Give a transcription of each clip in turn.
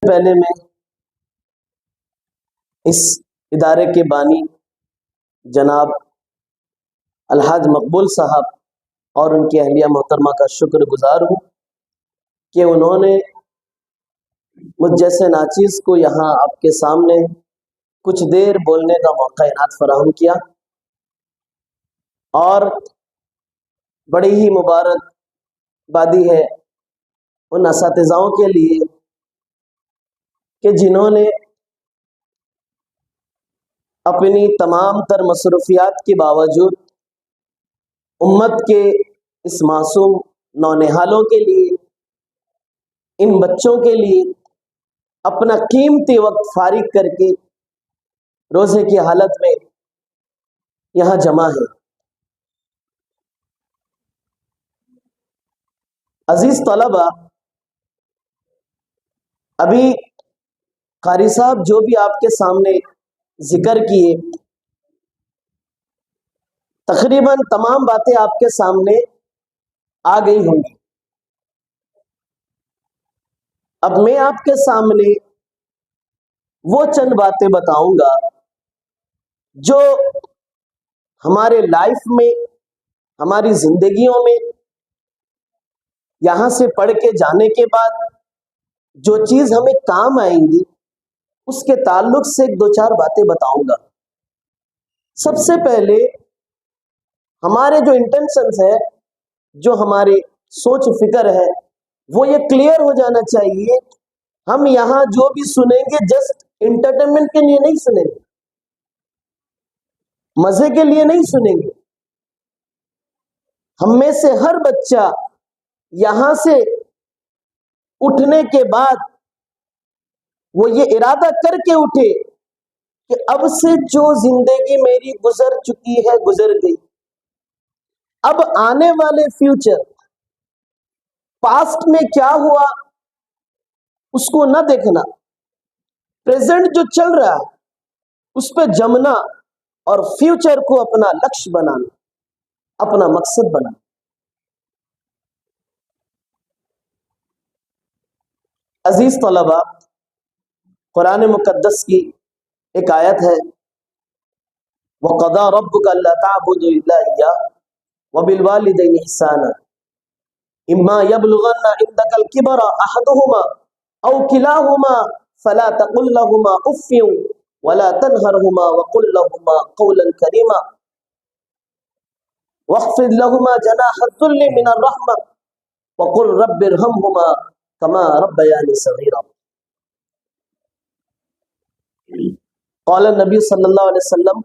پہلے میں اس ادارے کے بانی جناب الحاج مقبول صاحب اور ان کی اہلیہ محترمہ کا شکر گزار ہوں کہ انہوں نے مجھ جیسے ناچیز کو یہاں آپ کے سامنے کچھ دیر بولنے کا موقع عنایت فراہم کیا، اور بڑی ہی مبارک بادی ہے ان اساتذاؤں کے لیے کہ جنہوں نے اپنی تمام تر مصروفیات کے باوجود امت کے اس معصوم نونہالوں کے لیے، ان بچوں کے لیے اپنا قیمتی وقت فارغ کر کے روزے کی حالت میں یہاں جمع ہے۔ عزیز طلبہ، ابھی قاری صاحب جو بھی آپ کے سامنے ذکر کیے، تقریباً تمام باتیں آپ کے سامنے آ گئی ہوں گی۔ اب میں آپ کے سامنے وہ چند باتیں بتاؤں گا جو ہمارے لائف میں، ہماری زندگیوں میں یہاں سے پڑھ کے جانے کے بعد جو چیز ہمیں کام آئیں گی، اس کے تعلق سے ایک دو چار باتیں بتاؤں گا۔ سب سے پہلے ہمارے جو انٹینشنز ہے، جو ہماری سوچ فکر ہے، وہ یہ کلیئر ہو جانا چاہیے ہم یہاں جو بھی سنیں گے جسٹ انٹرٹینمنٹ کے لیے نہیں سنیں گے، مزے کے لیے نہیں سنیں گے۔ ہم میں سے ہر بچہ یہاں سے اٹھنے کے بعد وہ یہ ارادہ کر کے اٹھے کہ اب سے جو زندگی میری گزر چکی ہے گزر گئی، اب آنے والے فیوچر، پاسٹ میں کیا ہوا اس کو نہ دیکھنا، پریزنٹ جو چل رہا ہے اس پہ جمنا اور فیوچر کو اپنا لکش بنانا، اپنا مقصد بنانا۔ عزیز طلبہ، قرآن مقدس کی ایک آیت ہے، وَقَضَىٰ رَبُّكَ أَلَّا تَعْبُدُوا إِلَّا إِيَّاهُ وَبِالْوَالِدَيْنِ إِحْسَانًا إِمَّا يَبْلُغَنَّ عِندَكَ الْكِبَرَ أَحَدُهُمَا أَوْ كِلَاهُمَا فَلَا تَقُل لَّهُمَا أُفٍّ وَلَا تَنْهَرْهُمَا وَقُل لَّهُمَا قَوْلًا كَرِيمًا وَاخْفِضْ لَهُمَا جَنَاحَ الذُّلِّ مِنَ الرَّحْمَةِ وَقُل رَّبِّ ارْحَمْهُمَا كَمَا رَبَّيَانِي صَغِيرًا۔ قال النبی صلی اللہ علیہ وسلم،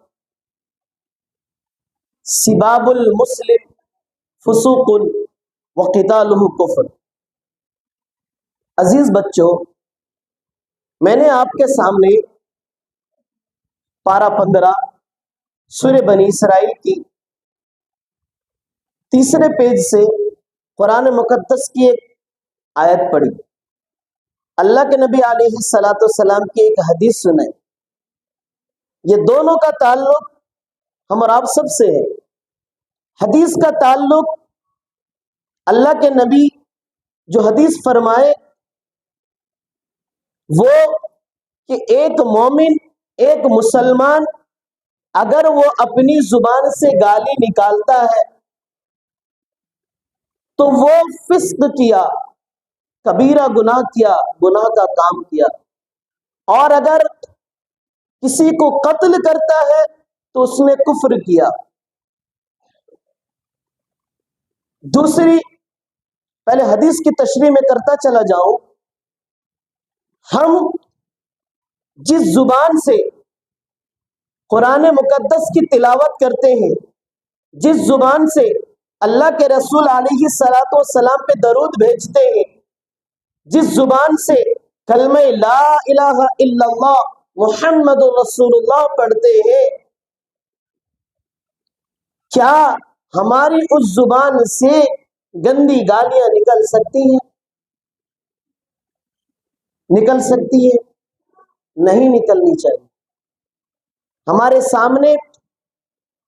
سباب المسلم فسوق وقتالہ کفر۔ عزیز بچوں، میں نے آپ کے سامنے پارہ 15 سورہ بنی اسرائیل کی تیسرے پیج سے قرآن مقدس کی ایک آیت پڑھی، اللہ کے نبی علیہ الصلوۃ والسلام کی ایک حدیث سنائی۔ یہ دونوں کا تعلق ہم اور آپ سب سے ہے۔ حدیث کا تعلق اللہ کے نبی جو حدیث فرمائے وہ کہ ایک مومن، ایک مسلمان اگر وہ اپنی زبان سے گالی نکالتا ہے تو وہ فسق کیا، کبیرہ گناہ کیا، گناہ کا کام کیا، اور اگر کسی کو قتل کرتا ہے تو اس نے کفر کیا۔ دوسری، پہلے حدیث کی تشریح میں کرتا چلا جاؤں، ہم جس زبان سے قرآن مقدس کی تلاوت کرتے ہیں، جس زبان سے اللہ کے رسول علیہ الصلوۃ والسلام پہ درود بھیجتے ہیں، جس زبان سے کلمہ لا الہ الا اللہ محمد رسول اللہ پڑھتے ہیں، کیا ہماری اس زبان سے گندی گالیاں نکل سکتی ہیں؟ نکل سکتی ہے؟ نہیں نکلنی چاہیے۔ ہمارے سامنے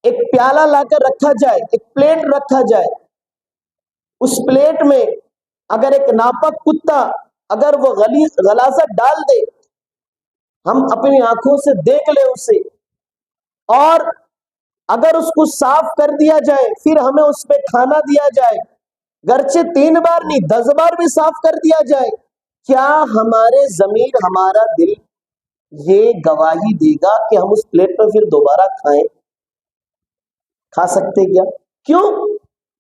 ایک پیالہ لا کر رکھا جائے، ایک پلیٹ رکھا جائے، اس پلیٹ میں اگر ایک ناپاک کتا اگر وہ غلاظت ڈال دے، ہم اپنی آنکھوں سے دیکھ لیں اسے، اور اگر اس کو صاف کر دیا جائے، پھر ہمیں اس پہ کھانا دیا جائے، گرچہ 3 بار نہیں 10 بار بھی صاف کر دیا جائے، کیا ہمارے ضمیر، ہمارا دل یہ گواہی دے گا کہ ہم اس پلیٹ پر پھر دوبارہ کھا سکتے کیا؟ کیوں؟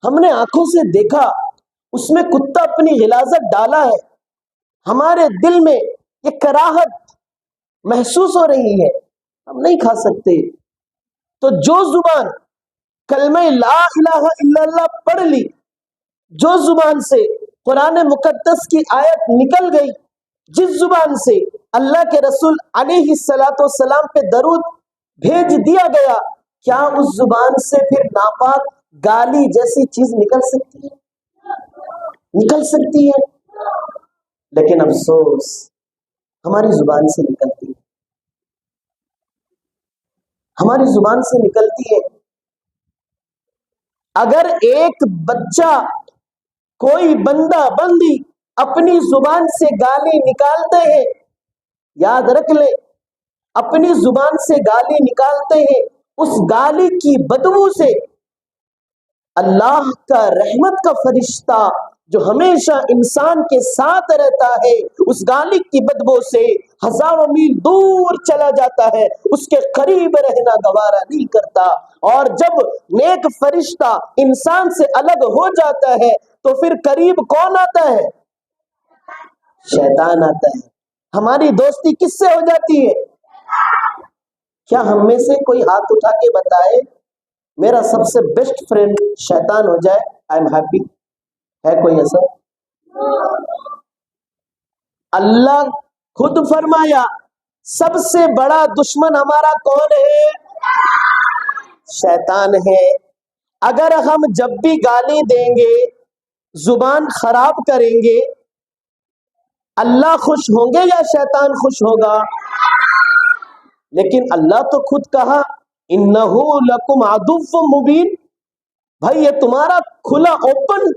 ہم نے آنکھوں سے دیکھا، اس میں کتا اپنی غلاظت ڈالا ہے، ہمارے دل میں یہ کراہت محسوس ہو رہی ہے، ہم نہیں کھا سکتے۔ تو جو زبان کلمہ لا الہ الا اللہ پڑھ لی، جو زبان سے قرآن مقدس کی آیت نکل گئی، جس زبان سے اللہ کے رسول علیہ السلام پہ درود بھیج دیا گیا، کیا اس زبان سے پھر ناپاک گالی جیسی چیز نکل سکتی ہے؟ نکل سکتی ہے؟ لیکن افسوس ہماری زبان سے نکلتی ہے، ہماری زبان سے نکلتی ہے۔ اگر ایک بچہ، کوئی بندہ بندی اپنی زبان سے گالی نکالتے ہیں، یاد رکھ لیں، اپنی زبان سے گالی نکالتے ہیں، اس گالی کی بدبو سے اللہ کا رحمت کا فرشتہ جو ہمیشہ انسان کے ساتھ رہتا ہے، اس گالی کی بدبو سے ہزاروں میل دور چلا جاتا ہے، اس کے قریب رہنا گوارا نہیں کرتا۔ اور جب نیک فرشتہ انسان سے الگ ہو جاتا ہے تو پھر قریب کون آتا ہے؟ شیطان آتا ہے۔ ہماری دوستی کس سے ہو جاتی ہے؟ کیا ہم میں سے کوئی ہاتھ اٹھا کے بتائے میرا سب سے بیسٹ فرینڈ شیطان ہو جائے، آئی ایم ہیپی؟ ہے کوئی ایسا؟ اللہ خود فرمایا سب سے بڑا دشمن ہمارا کون ہے؟ شیطان ہے۔ اگر ہم جب بھی گالی دیں گے، زبان خراب کریں گے، اللہ خوش ہوں گے یا شیطان خوش ہوگا؟ لیکن اللہ تو خود کہا انہو لکم عدو مبین، بھائی یہ تمہارا کھلا اوپن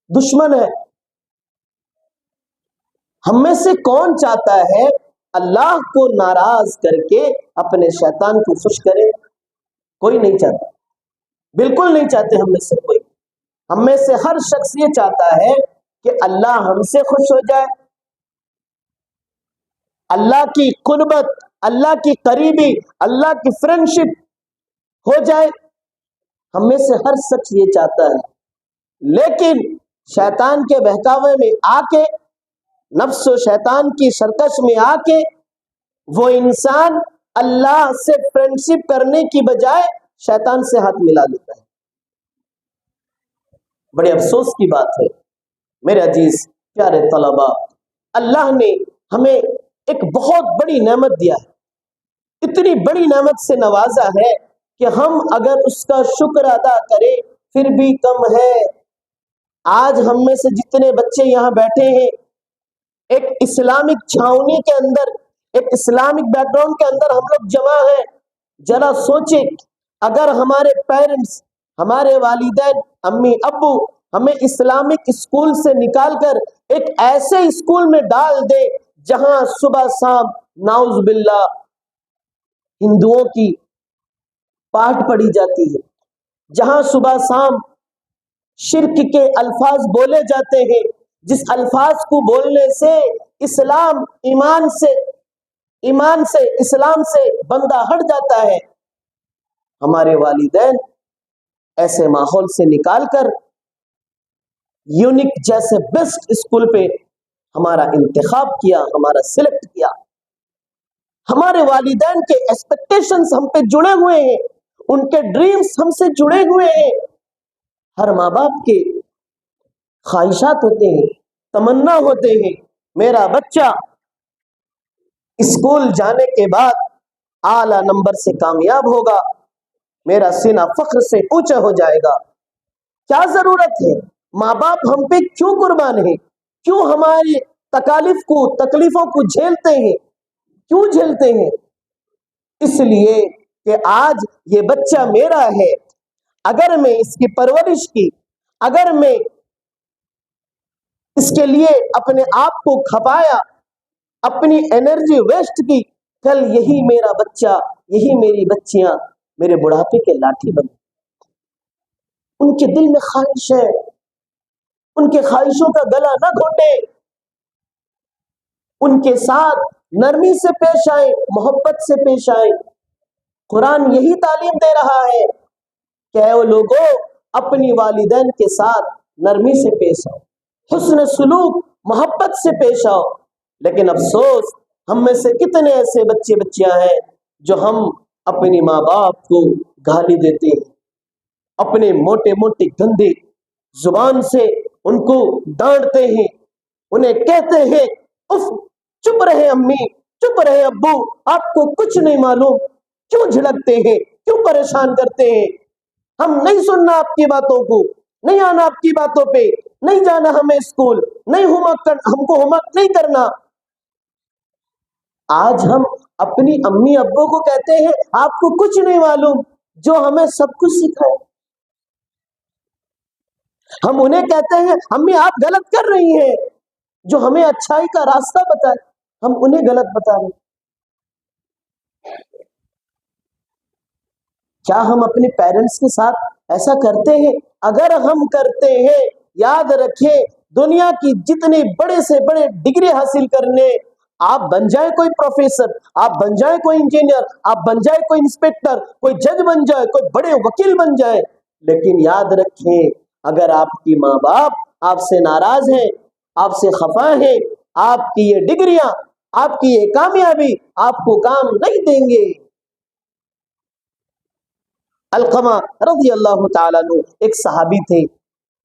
دشمن ہے۔ ہم میں سے کون چاہتا ہے اللہ کو ناراض کر کے اپنے شیطان کو خوش کرے؟ کوئی نہیں چاہتا، بالکل نہیں چاہتے ہم میں سے کوئی۔ ہم میں سے ہر شخص یہ چاہتا ہے کہ اللہ ہم سے خوش ہو جائے، اللہ کی قربت، اللہ کی قریبی، اللہ کی فرینڈشپ ہو جائے۔ ہم میں سے ہر شخص یہ چاہتا ہے، لیکن شیطان کے بہکاوے میں آ کے، نفس و شیطان کی سرکش میں آ کے، وہ انسان اللہ سے فرینڈشپ کرنے کی بجائے شیطان سے ہاتھ ملا لیتا ہے۔ بڑے افسوس کی بات ہے میرے عزیز پیارے طلباء، اللہ نے ہمیں ایک بہت بڑی نعمت دیا ہے، اتنی بڑی نعمت سے نوازا ہے کہ ہم اگر اس کا شکر ادا کریں پھر بھی کم ہے۔ آج ہم میں سے جتنے بچے یہاں بیٹھے ہیں، ایک اسلامک چھاؤنی کے اندر، ایک اسلامک بیک گراؤنڈ کے اندر ہم لوگ جمع ہیں۔ ذرا سوچیں، اگر ہمارے پیرنٹس، ہمارے والدین، امی ابو ہمیں اسلامک اسکول سے نکال کر ایک ایسے اسکول میں ڈال دے جہاں صبح شام نعوذ باللہ ہندوؤں کی پاٹ پڑھی جاتی ہے، جہاں صبح شام شرک کے الفاظ بولے جاتے ہیں، جس الفاظ کو بولنے سے اسلام، ایمان سے اسلام سے بندہ ہٹ جاتا ہے، ہمارے والدین ایسے ماحول سے نکال کر یونک جیسے بیسٹ اسکول پہ ہمارا انتخاب کیا، ہمارا سلیکٹ کیا۔ ہمارے والدین کے ایکسپیکٹیشنز ہم پہ جڑے ہوئے ہیں، ان کے ڈریمز ہم سے جڑے ہوئے ہیں۔ ہر ماں باپ کے خواہشات ہوتے ہیں، تمنا ہوتے ہیں، میرا بچہ اسکول جانے کے بعد اعلیٰ نمبر سے کامیاب ہوگا، میرا سینہ فخر سے اونچا ہو جائے گا۔ کیا ضرورت ہے؟ ماں باپ ہم پہ کیوں قربان ہیں؟ کیوں ہماری تکلیفوں کو جھیلتے ہیں؟ کیوں جھیلتے ہیں؟ اس لیے کہ آج یہ بچہ میرا ہے، اگر میں اس کی پرورش کی، اگر میں اس کے لیے اپنے آپ کو کھپایا، اپنی انرجی ویسٹ کی، کل یہی میرا بچہ، یہی میری بچیاں میرے بڑھاپے کے لاٹھی بن۔ ان کے دل میں خواہش ہے، ان کے خواہشوں کا گلا نہ گھوٹے، ان کے ساتھ نرمی سے پیش آئے، محبت سے پیش آئے۔ قرآن یہی تعلیم دے رہا ہے کہ اے وہ لوگوں، اپنی والدین کے ساتھ نرمی سے پیش آؤ، حسن سلوک، محبت سے پیش آؤ۔ لیکن افسوس، ہم میں سے کتنے ایسے بچے بچیاں ہیں جو ہم اپنی ماں باپ کو گالی دیتے ہیں، اپنے موٹے موٹے گندے زبان سے ان کو ڈانٹتے ہیں، انہیں کہتے ہیں اف، چپ رہے امی، چپ رہے ابو، آپ کو کچھ نہیں معلوم، کیوں جھڑکتے ہیں، کیوں پریشان کرتے ہیں؟ ہم نہیں سننا آپ کی باتوں کو، نہیں آنا آپ کی باتوں پہ، نہیں جانا ہمیں اسکول، نہیں ہم کو ہوم ورک نہیں کرنا۔ آج ہم اپنی امی ابو کو کہتے ہیں آپ کو کچھ نہیں معلوم، جو ہمیں سب کچھ سکھائے۔ ہم انہیں کہتے ہیں امی آپ غلط کر رہی ہیں، جو ہمیں اچھائی کا راستہ بتائے، ہم انہیں غلط بتا رہے ہیں۔ کیا ہم اپنے پیرنٹس کے ساتھ ایسا کرتے ہیں؟ اگر ہم کرتے ہیں، یاد رکھیں، دنیا کی جتنی بڑے سے بڑے ڈگری حاصل کرنے، آپ بن جائیں کوئی پروفیسر، آپ بن جائیں کوئی انجینئر، آپ بن جائیں کوئی انسپیکٹر، کوئی جج بن جائے، کوئی بڑے وکیل بن جائے، لیکن یاد رکھیں اگر آپ کی ماں باپ آپ سے ناراض ہیں، آپ سے خفا ہیں، آپ کی یہ ڈگریاں، آپ کی یہ کامیابی آپ کو کام نہیں دیں گے۔ علقمہ رضی اللہ تعالیٰ عنہ ایک صحابی تھے۔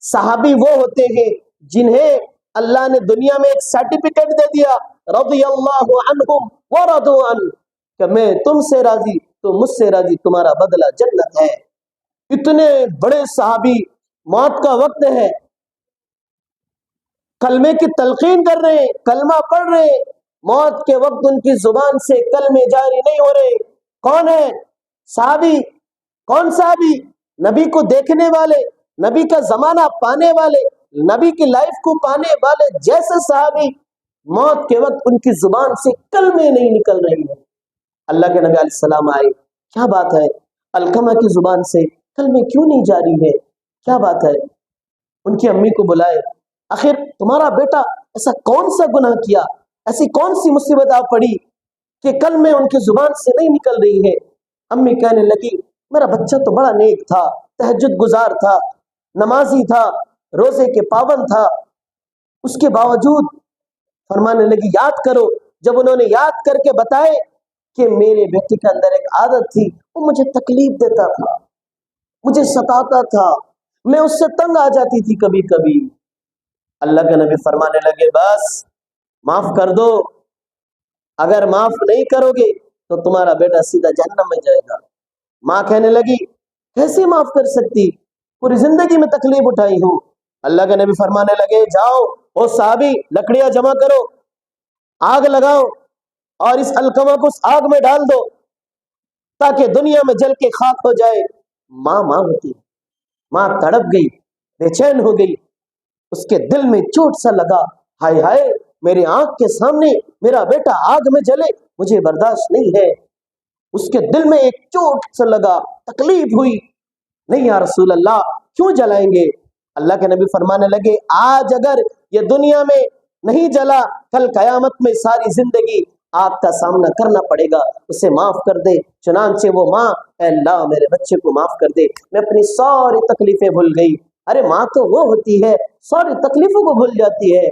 صحابی وہ ہوتے ہیں جنہیں اللہ نے دنیا میں ایک سرٹیفکیٹ دے دیا، رضی اللہ عنہم ورضوا عنہ، کہ میں تم سے راضی تو مجھ سے راضی، تمہارا بدلہ جنت ہے۔ اتنے بڑے صحابی، موت کا وقت ہے، کلمے کی تلقین کر رہے ہیں، کلمہ پڑھ رہے ہیں، موت کے وقت ان کی زبان سے کلمے جاری نہیں ہو رہے۔ کون ہے صحابی؟ کون صحابی؟ نبی کو دیکھنے والے، نبی کا زمانہ پانے والے، نبی کی لائف کو پانے والے جیسے صحابی، موت کے وقت ان کی زبان سے کلمے نہیں نکل رہے ہیں۔ اللہ کے نبی علیہ السلام آئے، کیا بات ہے؟ علقمہ کی زبان سے کلمے کیوں نہیں جاری ہے؟ کیا بات ہے؟ ان کی امی کو بلائے، آخر تمہارا بیٹا ایسا کون سا گناہ کیا، ایسی کون سی مصیبت آ پڑی کہ کلمے ان کی زبان سے نہیں نکل رہی ہے؟ امی کہنے لگی میرا بچہ تو بڑا نیک تھا، تہجد گزار تھا، نمازی تھا، روزے کے پابند تھا، اس کے باوجود فرمانے لگی یاد کرو۔ جب انہوں نے یاد کر کے بتائے کہ میرے بیٹے کے اندر ایک عادت تھی، وہ مجھے تکلیف دیتا تھا، مجھے ستاتا تھا، میں اس سے تنگ آ جاتی تھی کبھی کبھی۔ اللہ کے نبی فرمانے لگے بس معاف کر دو، اگر معاف نہیں کرو گے تو تمہارا بیٹا سیدھا جہنم میں جائے گا۔ ماں کہنے لگی کیسے معاف کر سکتی، پوری زندگی میں تکلیف اٹھائی ہوں۔ اللہ کے نبی فرمانے لگے جاؤ او صحابی لکڑیاں جمع کرو، آگ لگاؤ اور اس علقمہ کو اس آگ میں ڈال دو تاکہ دنیا میں جل کے خاک ہو جائے۔ ماں ہوتی، ماں تڑپ گئی، بے چین ہو گئی، اس کے دل میں چوٹ سا لگا، ہائے ہائے میری آنکھ کے سامنے میرا بیٹا آگ میں جلے، مجھے برداشت نہیں ہے۔ اس کے دل میں ایک چوٹ سا لگا، تکلیف ہوئی، نہیں یا رسول اللہ کیوں جلائیں گے؟ اللہ کے نبی فرمانے لگے آج اگر یہ دنیا میں نہیں جلا، کل قیامت میں ساری زندگی آگ کا سامنا کرنا پڑے گا، اسے معاف کر دے۔ چنانچہ وہ ماں، اے اللہ میرے بچے کو معاف کر دے، میں اپنی ساری تکلیفیں بھول گئی۔ ارے ماں تو وہ ہوتی ہے ساری تکلیفوں کو بھول جاتی ہے۔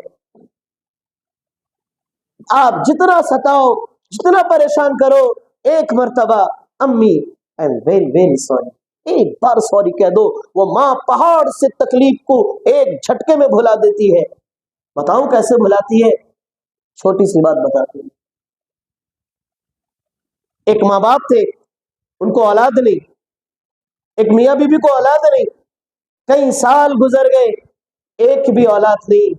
آپ جتنا ستاؤ، جتنا پریشان کرو، ایک مرتبہ امی I am very very sorry, ایک بار سوری کہہ دو، وہ ماں پہاڑ سے تکلیف کو ایک جھٹکے میں بھلا دیتی ہے۔ بتاؤں کیسے بھلاتی ہے؟ چھوٹی سی بات بتاتی ہوں۔ ایک ماں باپ تھے، ان کو اولاد نہیں، ایک میاں بیوی کو اولاد نہیں، کئی سال گزر گئے، ایک بھی اولاد نہیں،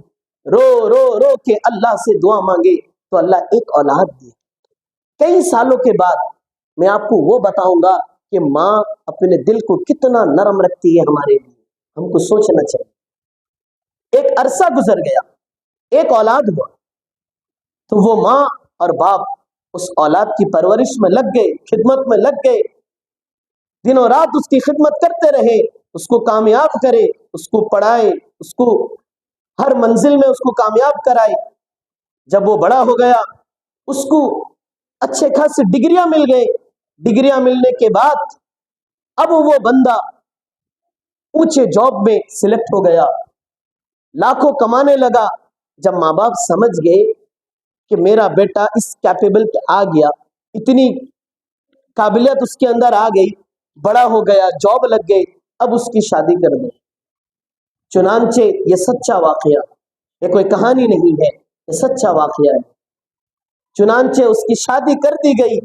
رو رو رو کے اللہ سے دعا مانگے تو اللہ ایک اولاد دی۔ کئی سالوں کے بعد میں آپ کو وہ بتاؤں گا کہ ماں اپنے دل کو کتنا نرم رکھتی ہے ہمارے لیے، ہم کو سوچنا چاہیے۔ ایک عرصہ گزر گیا، ایک اولاد ہوا تو وہ ماں اور باپ اس اولاد کی پرورش میں لگ گئے، خدمت میں لگ گئے، دنوں رات اس کی خدمت کرتے رہے، اس کو کامیاب کرے، اس کو پڑھائے، اس کو ہر منزل میں اس کو کامیاب کرائے۔ جب وہ بڑا ہو گیا اس کو اچھے خاصے ڈگریاں مل گئے، ڈگریاں ملنے کے بعد اب وہ بندہ اونچے جاب میں سلیکٹ ہو گیا، لاکھوں کمانے لگا۔ جب ماں باپ سمجھ گئے کہ میرا بیٹا اس کیپیبل پہ آ گیا، اتنی قابلیت اس کے اندر آ گئی، بڑا ہو گیا، جاب لگ گئی، اب اس کی شادی کر دیں۔ چنانچہ یہ سچا واقعہ، یہ کوئی کہانی نہیں ہے، یہ سچا واقعہ ہے۔ چنانچہ اس کی شادی کر دی گئی۔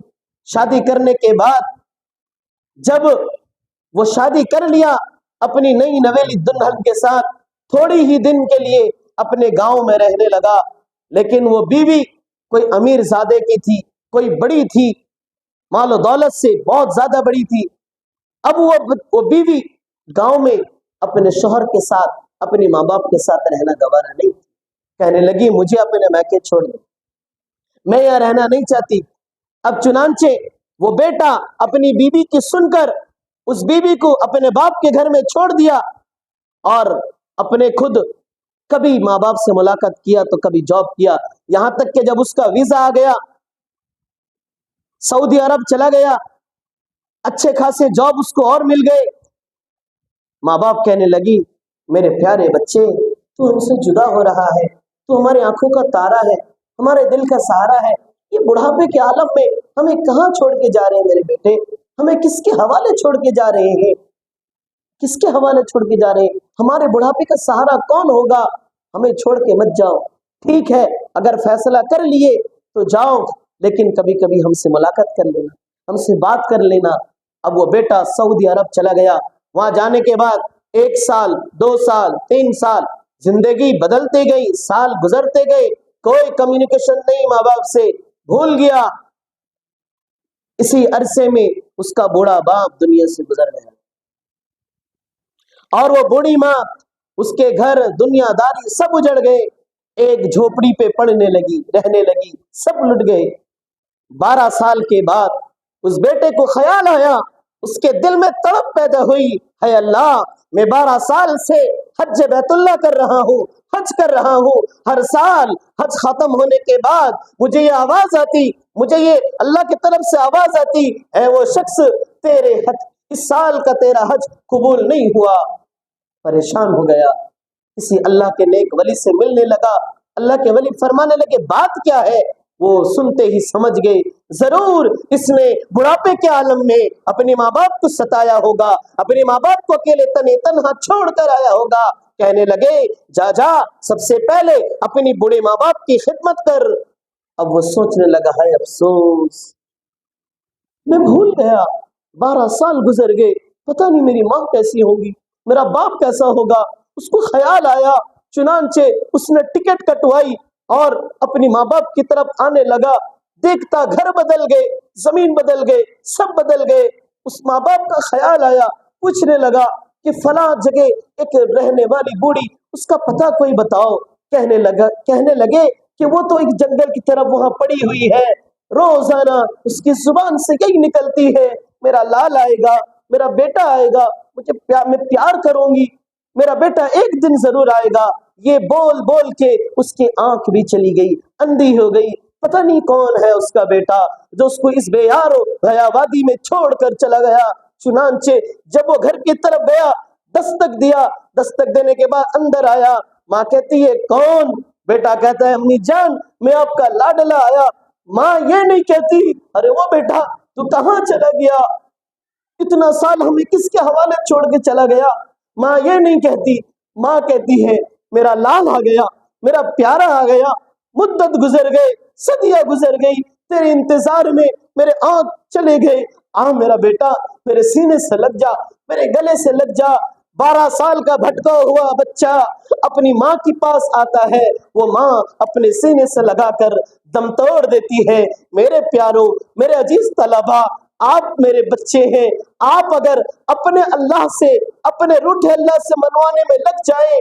شادی کرنے کے بعد جب وہ شادی کر لیا اپنی نئی نویلی دلہن کے ساتھ، تھوڑی ہی دن کے لیے اپنے گاؤں میں رہنے لگا، لیکن وہ بیوی کوئی امیر زادے کی تھی، کوئی بڑی تھی، مال و دولت سے بہت زیادہ بڑی تھی۔ اب وہ بیوی گاؤں میں اپنے شوہر کے ساتھ، اپنے ماں باپ کے ساتھ رہنا گوارا نہیں تھی، کہنے لگی مجھے اپنے میکے چھوڑ دو، میں یہاں رہنا نہیں چاہتی۔ اب چنانچہ وہ بیٹا اپنی بیوی کی سن کر اس بیوی کو اپنے باپ کے گھر میں چھوڑ دیا، اور اپنے خود کبھی ماں باپ سے ملاقات کیا تو کبھی جاب کیا، یہاں تک کہ جب اس کا ویزا آ گیا سعودی عرب چلا گیا، اچھے خاصے جاب اس کو اور مل گئے۔ ماں باپ کہنے لگی میرے پیارے بچے تو ہم سے جدا ہو رہا ہے، تو ہماری آنکھوں کا تارا ہے، ہمارے دل کا سہارا ہے، یہ بڑھاپے کے عالم میں ہمیں کہاں چھوڑ کے جا رہے ہیں میرے بیٹے؟ ہمیں کس کے حوالے چھوڑ کے جا رہے ہیں؟ کس کے حوالے چھوڑ کے جا رہے ہیں؟ ہمارے بڑھاپے کا سہارا کون ہوگا؟ ہمیں چھوڑ کے مت جاؤ۔ ٹھیک ہے اگر فیصلہ کر لیے تو جاؤ، لیکن کبھی کبھی ہم سے ملاقات کر لینا، ہم سے بات کر لینا۔ اب وہ بیٹا سعودی عرب چلا گیا، وہاں جانے کے بعد 1 سال 2 سال 3 سال زندگی بدلتے گئی، سال گزرتے گئے، کوئی کمیونیکیشن نہیں ماں باپ سے، بھول گیا۔ اسی عرصے میں اس کا بوڑھا باپ دنیا سے گزر گیا، اور وہ بوڑھی ماں، اس کے گھر دنیا داری سب اجڑ گئے، ایک جھوپڑی پہ پڑنے لگی، رہنے لگی، سب لٹ گئے۔ 12 سال کے بعد اس بیٹے کو خیال آیا، اس کے دل میں تڑپ پیدا ہوئی، ہے اللہ میں 12 سال سے حج بیت اللہ کر رہا ہوں، حج کر رہا ہوں، ہر سال حج ختم ہونے کے بعد مجھے یہ آواز آتی، مجھے یہ اللہ کی طرف سے آواز آتی، اے وہ شخص تیرے حج اس سال کا تیرا حج قبول نہیں ہوا۔ پریشان ہو گیا، کسی اللہ کے نیک ولی سے ملنے لگا، اللہ کے ولی فرمانے لگے بات کیا ہے؟ وہ سنتے ہی سمجھ گئے ضرور اس نے بڑھاپے کے عالم میں اپنے ماں باپ کو ستایا ہوگا، اپنے ماں باپ کو اکیلے تنہا چھوڑ کر آیا ہوگا۔ کہنے لگے جا سب سے پہلے اپنی بوڑھے ماں باپ کی خدمت کر۔ اب وہ سوچنے لگا ہے افسوس میں بھول گیا، 12 سال گزر گئے، پتہ نہیں میری ماں کیسی ہوگی، میرا باپ کیسا ہوگا۔ اس کو خیال آیا، چنانچہ اس نے ٹکٹ کٹوائی اور اپنی ماں باپ کی طرف آنے لگا۔ دیکھتا گھر بدل گئے، زمین بدل گئے، سب بدل گئے۔ اس ماں باپ کا خیال آیا، پوچھنے لگا کہ فلاں جگہ ایک رہنے والی بوڑھی، اس کا پتہ کوئی بتاؤ۔ کہنے لگے کہ وہ تو ایک جنگل کی طرف وہاں پڑی ہوئی ہے، روزانہ اس کی زبان سے یہی نکلتی ہے میرا لال آئے گا، میرا بیٹا آئے گا، میں پیار کروں گی، میرا بیٹا ایک دن ضرور آئے گا۔ یہ بول بول کے اس کی آنکھ بھی چلی گئی، اندھی ہو گئی، پتہ نہیں کون ہے اس کا بیٹا جو اس کو اس بے یار و بھیا وادی میں چھوڑ کر چلا گیا۔ چنانچہ جب وہ گھر کی طرف گیا، دستک دیا، دستک دینے کے بعد اندر آیا، ماں کہتی ہے کون؟ بیٹا کہتا ہے امی جان میں آپ کا لاڈلا آیا۔ ماں یہ نہیں کہتی ارے وہ بیٹا تو کہاں چلا گیا، اتنا سال ہمیں کس کے حوالے چھوڑ کے چلا گیا؟ ماں یہ نہیں کہتی، ماں کہتی ہے میرا لال آ گیا، میرا پیارا آ گیا، مدت گزر گئے، صدیاں گزر گئی، تیرے انتظار میں میرے آنکھ چلے گئے، آ میرا بیٹا میرے سینے سے لگ جا، میرے گلے سے لگ جا۔ 12 سال کا بھٹکا ہوا بچہ اپنی ماں کے پاس آتا ہے، وہ ماں اپنے سینے سے لگا کر دم توڑ دیتی ہے۔ میرے پیاروں، میرے عزیز طلباء، آپ میرے بچے ہیں، آپ اگر اپنے اللہ سے، اپنے روٹھے اللہ سے منوانے میں لگ جائیں